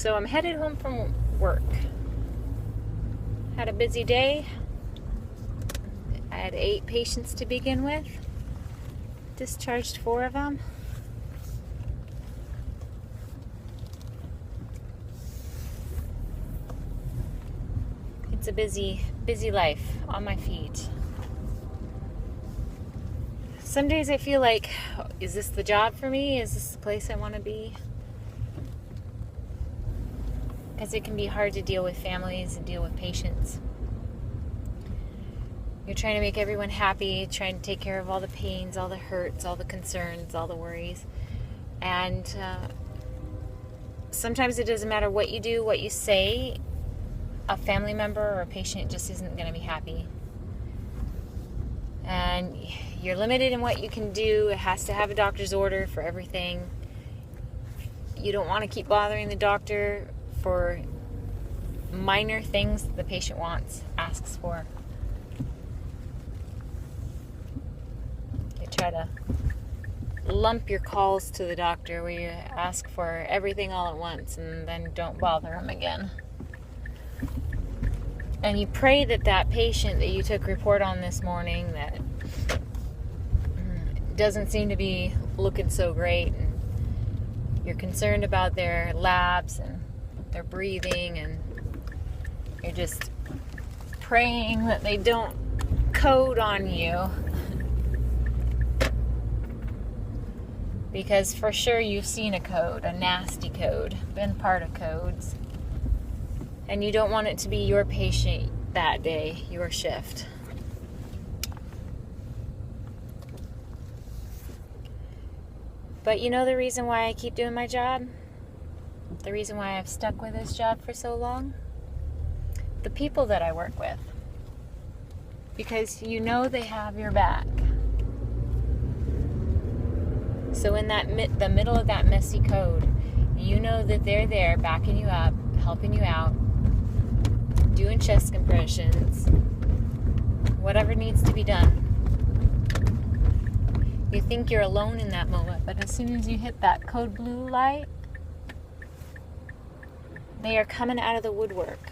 So I'm headed home from work. Had a busy day. I had 8 patients to begin with. Discharged 4 of them. It's a busy life on my feet. Some days I feel like, is this the job for me? Is this the place I want to be? Because it can be hard to deal with families and deal with patients. You're trying to make everyone happy, trying to take care of all the pains, all the hurts, all the concerns, all the worries. And sometimes it doesn't matter what you do, what you say, a family member or a patient just isn't going to be happy. And you're limited in what you can do. It has to have a doctor's order for everything. You don't want to keep bothering the doctor for minor things the patient asks for. You try to lump your calls to the doctor where you ask for everything all at once and then don't bother them again. And you pray that patient that you took report on this morning that doesn't seem to be looking so great, and you're concerned about their labs and their breathing, and you're just praying that they don't code on you. Because for sure you've seen a code, a nasty code, been part of codes. And you don't want it to be your patient that day, your shift. But you know the reason why I keep doing my job? The reason why I've stuck with this job for so long? The people that I work with. Because you know they have your back. So in the middle of that messy code, you know that they're there backing you up, helping you out, doing chest compressions, whatever needs to be done. You think you're alone in that moment, but as soon as you hit that code blue light, they are coming out of the woodwork.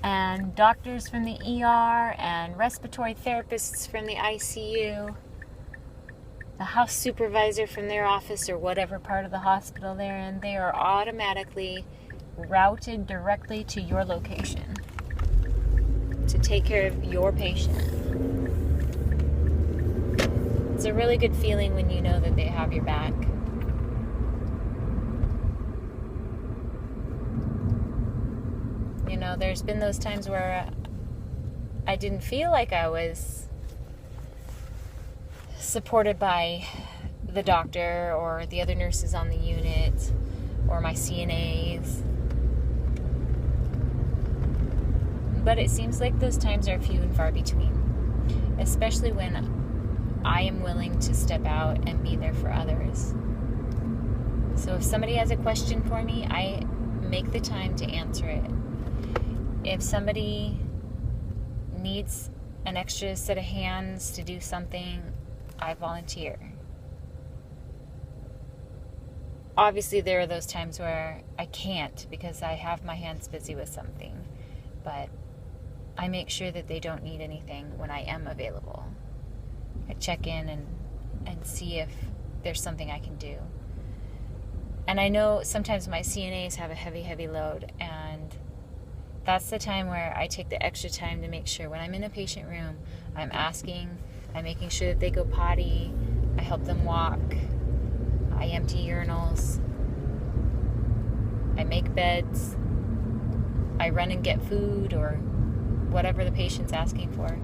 And doctors from the ER and respiratory therapists from the ICU, the house supervisor from their office or whatever part of the hospital they're in, they are automatically routed directly to your location to take care of your patient. It's a really good feeling when you know that they have your back. You know, there's been those times where I didn't feel like I was supported by the doctor or the other nurses on the unit or my CNAs. But it seems like those times are few and far between, especially when I am willing to step out and be there for others. So if somebody has a question for me, I make the time to answer it. If somebody needs an extra set of hands to do something, I volunteer. Obviously, there are those times where I can't because I have my hands busy with something, but I make sure that they don't need anything when I am available. I check in and see if there's something I can do. And I know sometimes my CNAs have a heavy load, and that's the time where I take the extra time to make sure when I'm in a patient room, I'm making sure that they go potty, I help them walk, I empty urinals, I make beds, I run and get food or whatever the patient's asking for,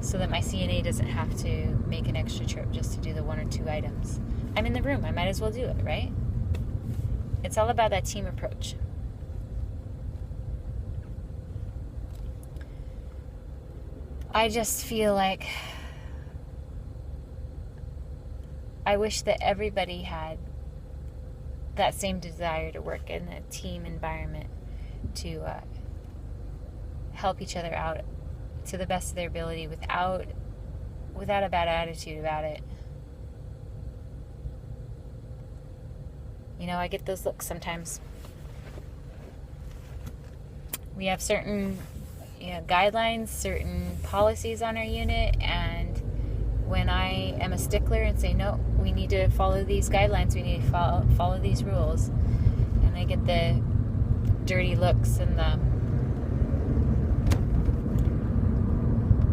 so that my CNA doesn't have to make an extra trip just to do the 1 or 2 items. I'm in the room, I might as well do it, right? It's all about that team approach. I just feel like I wish that everybody had that same desire to work in a team environment, to help each other out to the best of their ability without a bad attitude about it. I get those looks sometimes. We have certain guidelines, certain policies on our unit, and when I am a stickler and say, no, we need to follow these guidelines, we need to follow these rules, and I get the dirty looks and the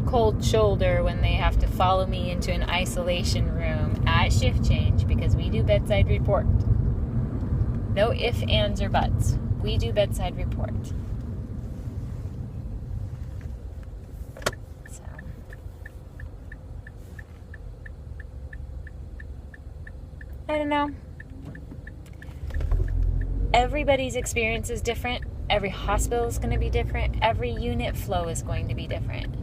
cold shoulder when they have to follow me into an isolation room at shift change, because we do bedside report. No ifs, ands, or buts. We do bedside report. So, I don't know. Everybody's experience is different. Every hospital is going to be different. Every unit flow is going to be different.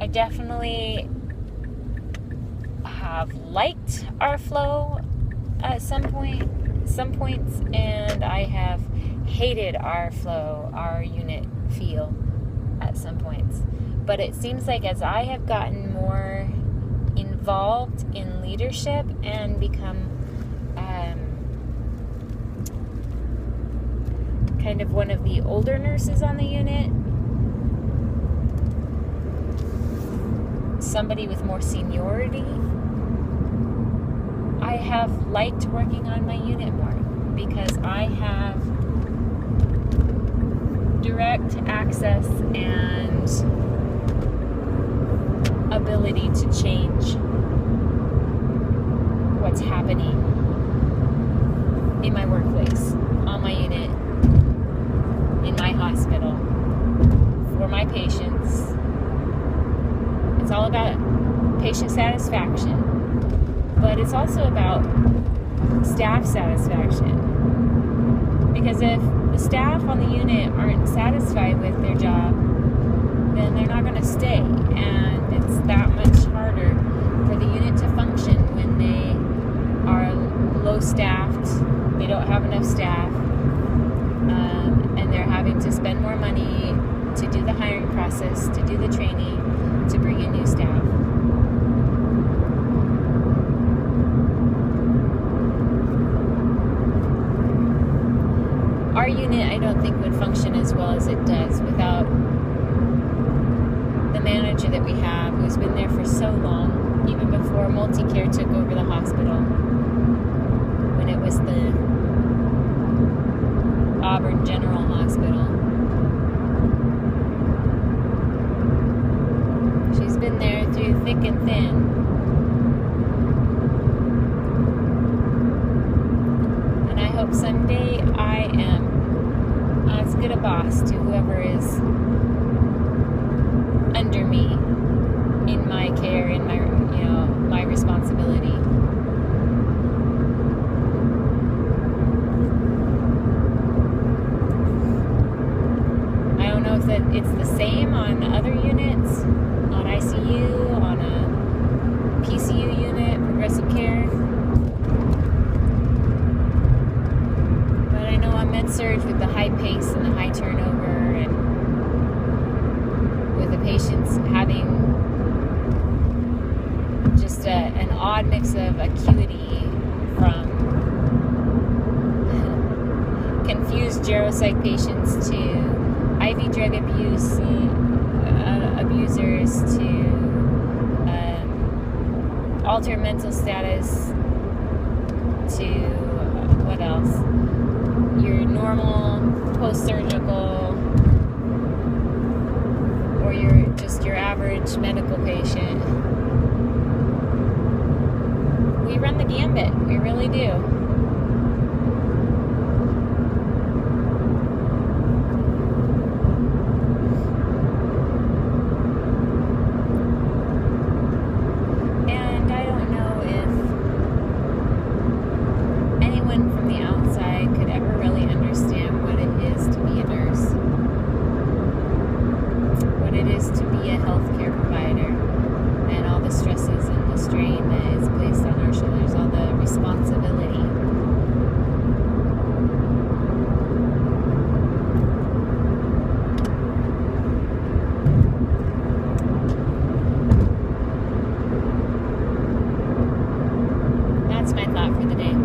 I definitely have liked our flow at some points, and I have hated our flow, our unit feel at some points. But it seems like as I have gotten more involved in leadership and become kind of one of the older nurses on the unit, somebody with more seniority, I have liked working on my unit more, because I have direct access and ability to change what's happening in my workplace, on my unit, in my hospital, for my patients. It's all about patient satisfaction, but it's also about staff satisfaction. Because if the staff on the unit aren't satisfied with their job, then they're not going to stay. And it's that much harder for the unit to function when they are low staffed, they don't have enough staff, and they're having to spend more money to do the hiring process, to do the training, to bring in new staff. Our unit, I don't think, would function as well as it does without the manager that we have, who's been there for so long, even before Multicare took over the hospital, when it was the Auburn General Hospital. She's been there through thick and thin. And I hope someday I am as good a boss to whoever is under me in my care, in my, my responsibility. I don't know if that it's the same on other units, on ICU, on a PCU unit, progressive care. But I know on med-surg, with the high pace and the high turnover, and with the patients having just an odd mix of acuity, from confused geropsych patients to IV drug abusers to altered mental status to what else? Your normal post-surgical, or your average medical patient. We run the gambit. We really do. And I don't know if anyone from the outside could ever really understand what it is to be a nurse, what it is to be a healthcare provider, and all the stresses and the strain that is placed on our shoulders, all the responsibility. That's my thought for the day.